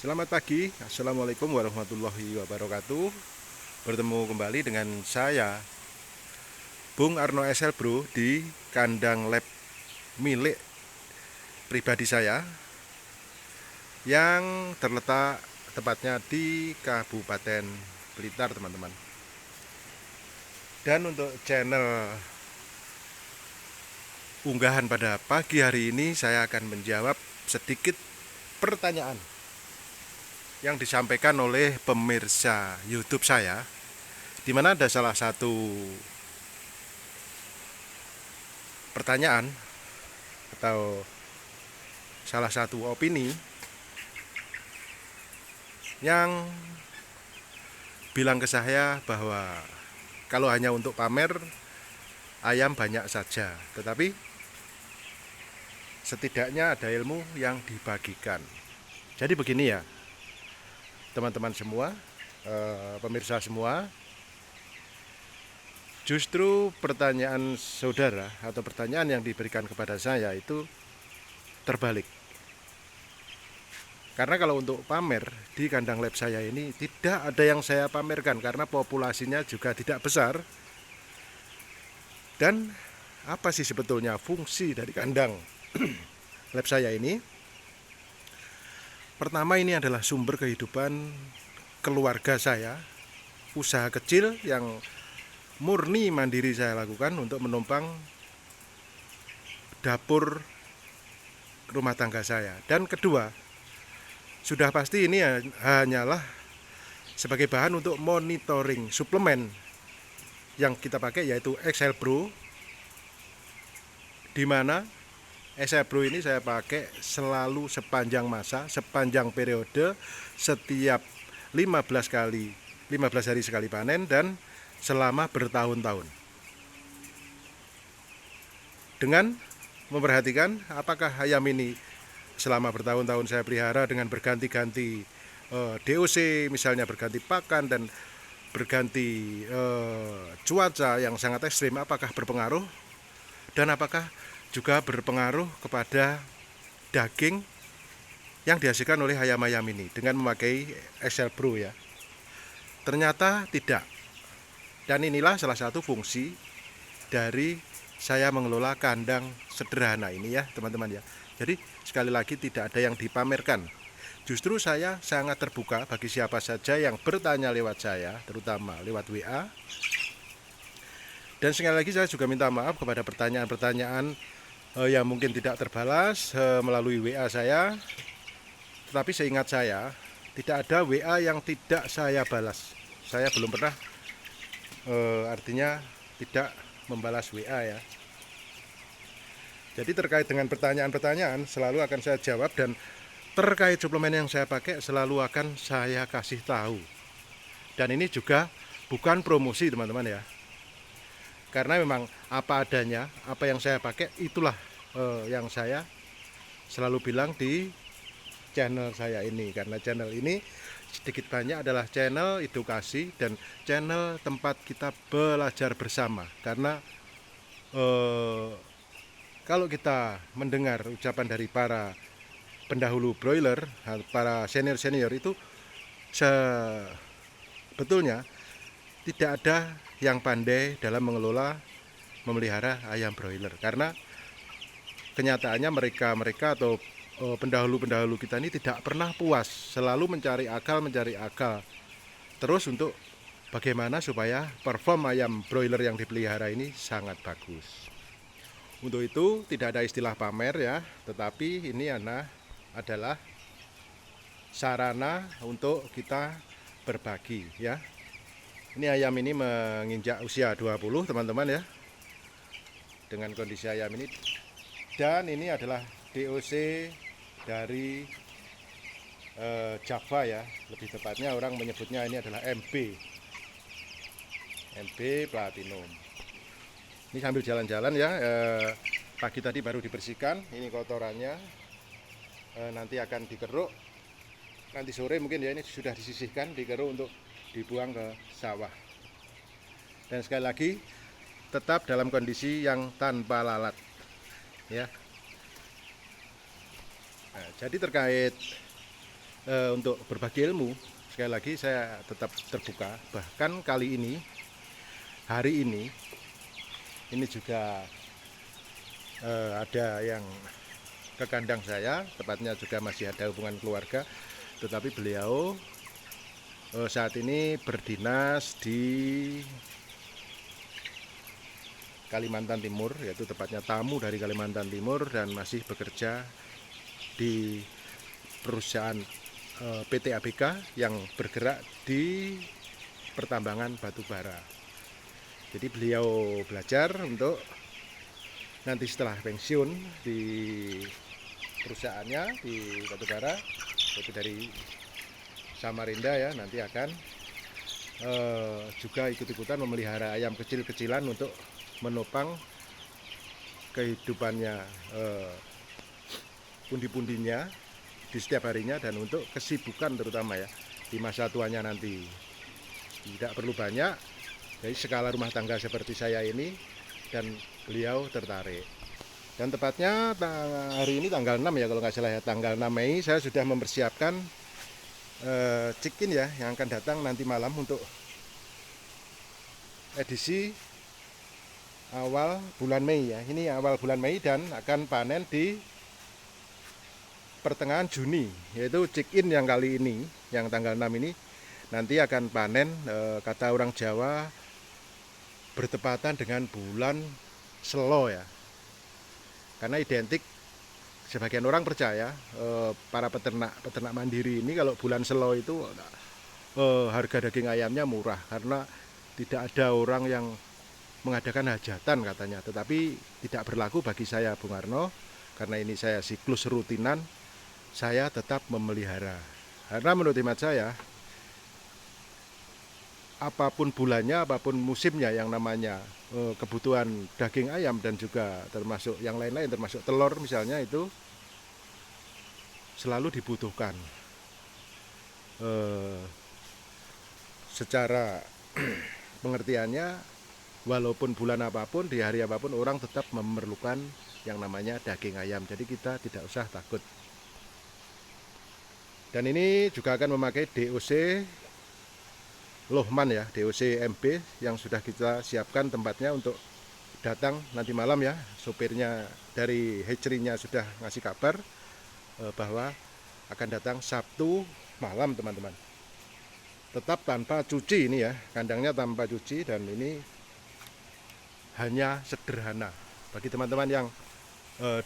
Selamat pagi, Assalamualaikum warahmatullahi wabarakatuh. Bertemu kembali dengan saya, Bung Arno SL Bro, di kandang lab milik pribadi saya yang terletak tepatnya di Kabupaten Blitar, teman-teman. Dan untuk channel unggahan pada pagi hari ini, saya akan menjawab sedikit pertanyaan yang disampaikan oleh pemirsa YouTube saya, di mana ada salah satu pertanyaan atau salah satu opini yang bilang ke saya bahwa kalau hanya untuk pamer, ayam banyak saja, tetapi setidaknya ada ilmu yang dibagikan. Jadi begini ya, teman-teman semua, pemirsa semua, justru pertanyaan saudara atau pertanyaan yang diberikan kepada saya itu terbalik. Karena kalau untuk pamer di kandang lab saya ini tidak ada yang saya pamerkan karena populasinya juga tidak besar. Dan apa sih sebetulnya fungsi dari kandang lab saya ini? Pertama, ini adalah sumber kehidupan keluarga saya, usaha kecil yang murni mandiri saya lakukan untuk menumpang dapur rumah tangga saya. Dan kedua, sudah pasti ini hanyalah sebagai bahan untuk monitoring suplemen yang kita pakai, yaitu XL Pro, di mana XL Pro ini saya pakai selalu sepanjang masa, sepanjang periode, setiap 15 hari sekali panen dan selama bertahun-tahun. Dengan memperhatikan apakah ayam ini selama bertahun-tahun saya pelihara dengan berganti-ganti DOC, misalnya berganti pakan dan berganti cuaca yang sangat ekstrim, apakah berpengaruh dan apakah juga berpengaruh kepada daging yang dihasilkan oleh ayam-ayam ini dengan memakai XL Pro ya. Ternyata tidak. Dan inilah salah satu fungsi dari saya mengelola kandang sederhana ini ya, teman-teman ya. Jadi sekali lagi tidak ada yang dipamerkan. Justru saya sangat terbuka bagi siapa saja yang bertanya lewat saya, terutama lewat WA. Dan sekali lagi saya juga minta maaf kepada pertanyaan-pertanyaan yang mungkin tidak terbalas melalui WA saya. Tetapi seingat saya, tidak ada WA yang tidak saya balas. Saya belum pernah artinya tidak membalas WA ya. Jadi terkait dengan pertanyaan-pertanyaan selalu akan saya jawab, dan terkait suplemen yang saya pakai selalu akan saya kasih tahu. Dan ini juga bukan promosi, teman-teman ya. Karena memang apa adanya, apa yang saya pakai itulah yang saya selalu bilang di channel saya ini. Karena channel ini sedikit banyak adalah channel edukasi dan channel tempat kita belajar bersama. Karena kalau kita mendengar ucapan dari para pendahulu broiler, para senior-senior itu sebetulnya tidak ada yang pandai dalam mengelola, memelihara ayam broiler. Karena kenyataannya mereka atau pendahulu-pendahulu kita ini tidak pernah puas, selalu mencari akal terus untuk bagaimana supaya perform ayam broiler yang dipelihara ini sangat bagus. Untuk itu tidak ada istilah pamer ya, tetapi ini adalah sarana untuk kita berbagi ya. Ini ayam ini menginjak usia 20, teman-teman ya. Dengan kondisi ayam ini, dan ini adalah DOC dari Java ya. Lebih tepatnya orang menyebutnya ini adalah MB Platinum. Ini sambil jalan-jalan ya, pagi tadi baru dibersihkan, ini kotorannya, nanti akan dikeruk, nanti sore mungkin ya, ini sudah disisihkan, dikeruk untuk dibuang ke sawah. Dan sekali lagi tetap dalam kondisi yang tanpa lalat ya. Nah, jadi terkait untuk berbagi ilmu. Sekali lagi saya tetap terbuka. Bahkan kali ini, hari ini juga ada yang ke kandang saya, tepatnya juga masih ada hubungan keluarga, tetapi beliau saat ini berdinas di Kalimantan Timur, yaitu tepatnya tamu dari Kalimantan Timur dan masih bekerja di perusahaan PT ABK yang bergerak di pertambangan batu bara. Jadi beliau belajar untuk nanti setelah pensiun di perusahaannya di batubara, yaitu dari Samarinda ya, nanti akan juga ikut-ikutan memelihara ayam kecil-kecilan untuk menopang kehidupannya, pundi-pundinya di setiap harinya, dan untuk kesibukan terutama ya di masa tuanya nanti. Tidak perlu banyak, jadi skala rumah tangga seperti saya ini, dan beliau tertarik. Dan tepatnya hari ini tanggal 6 ya kalau nggak salah ya, tanggal 6 Mei saya sudah mempersiapkan chicken ya yang akan datang nanti malam untuk edisi awal bulan Mei ya. Ini awal bulan Mei dan akan panen di pertengahan Juni, yaitu chicken yang kali ini yang tanggal 6 ini nanti akan panen, kata orang Jawa bertepatan dengan bulan Selo ya. Karena identik, sebagian orang percaya para peternak mandiri ini kalau bulan Selo itu harga daging ayamnya murah karena tidak ada orang yang mengadakan hajatan katanya. Tetapi tidak berlaku bagi saya Bung Arno, karena ini saya siklus rutinan, saya tetap memelihara. Karena menurut hemat saya, apapun bulannya, apapun musimnya, yang namanya kebutuhan daging ayam dan juga termasuk yang lain-lain, termasuk telur misalnya, itu selalu dibutuhkan. Secara pengertiannya, walaupun bulan apapun, di hari apapun, orang tetap memerlukan yang namanya daging ayam. Jadi kita tidak usah takut. Dan ini juga akan memakai DOC Lohman ya, DOC MB yang sudah kita siapkan tempatnya untuk datang nanti malam ya. Sopirnya dari hatchery-nya sudah ngasih kabar bahwa akan datang Sabtu malam teman-teman. Tetap tanpa cuci ini ya, kandangnya tanpa cuci, dan ini hanya sederhana. Bagi teman-teman yang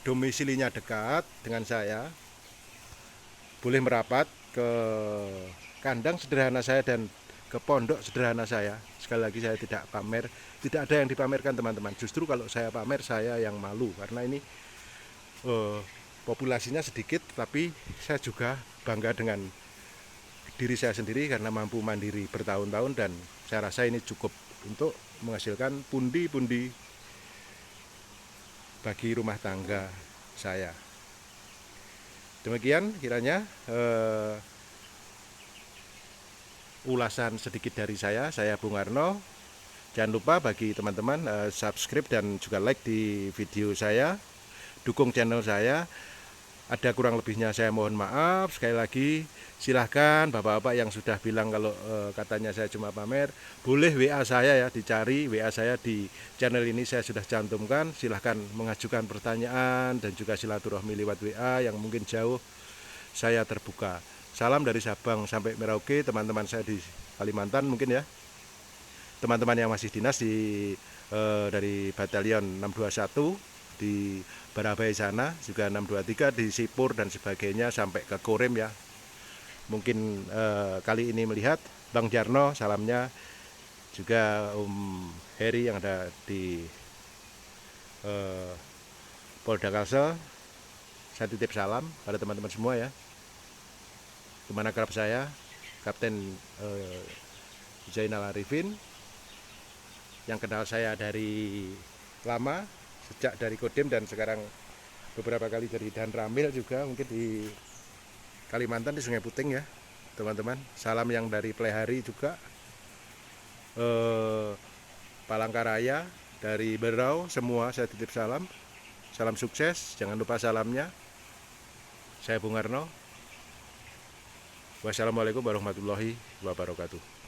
domisilinya dekat dengan saya, boleh merapat ke kandang sederhana saya dan ke pondok sederhana saya. Sekali lagi saya tidak pamer, tidak ada yang dipamerkan teman-teman. Justru kalau saya pamer, saya yang malu, karena ini populasinya sedikit, tapi saya juga bangga dengan diri saya sendiri karena mampu mandiri bertahun-tahun, dan saya rasa ini cukup untuk menghasilkan pundi-pundi bagi rumah tangga saya. Demikian kiranya ulasan sedikit dari saya Bung Arno. Jangan lupa bagi teman-teman subscribe dan juga like di video saya, dukung channel saya. Ada kurang lebihnya saya mohon maaf. Sekali lagi silahkan bapak-bapak yang sudah bilang kalau katanya saya cuma pamer, boleh WA saya ya, dicari WA saya di channel ini, saya sudah cantumkan. Silahkan mengajukan pertanyaan dan juga silaturahmi lewat WA yang mungkin jauh, saya terbuka. Salam dari Sabang sampai Merauke, teman-teman saya di Kalimantan mungkin ya. Teman-teman yang masih dinas dari Batalion 621 di Barabai sana, juga 623 di Sipur dan sebagainya sampai ke Korem ya. Mungkin kali ini melihat Bang Jarno, salamnya juga Heri yang ada di Polda Kalsel. Saya titip salam pada teman-teman semua ya. Teman akrab saya, Kapten Zainal Arifin, yang kenal saya dari lama, sejak dari Kodim dan sekarang beberapa kali dari Dan Ramil juga, mungkin di Kalimantan di Sungai Puting ya teman-teman. Salam yang dari Plehari juga, Palangkaraya, dari Berau, semua saya titip salam. Salam sukses, jangan lupa salamnya. Saya Bung Arno. Wassalamualaikum warahmatullahi wabarakatuh.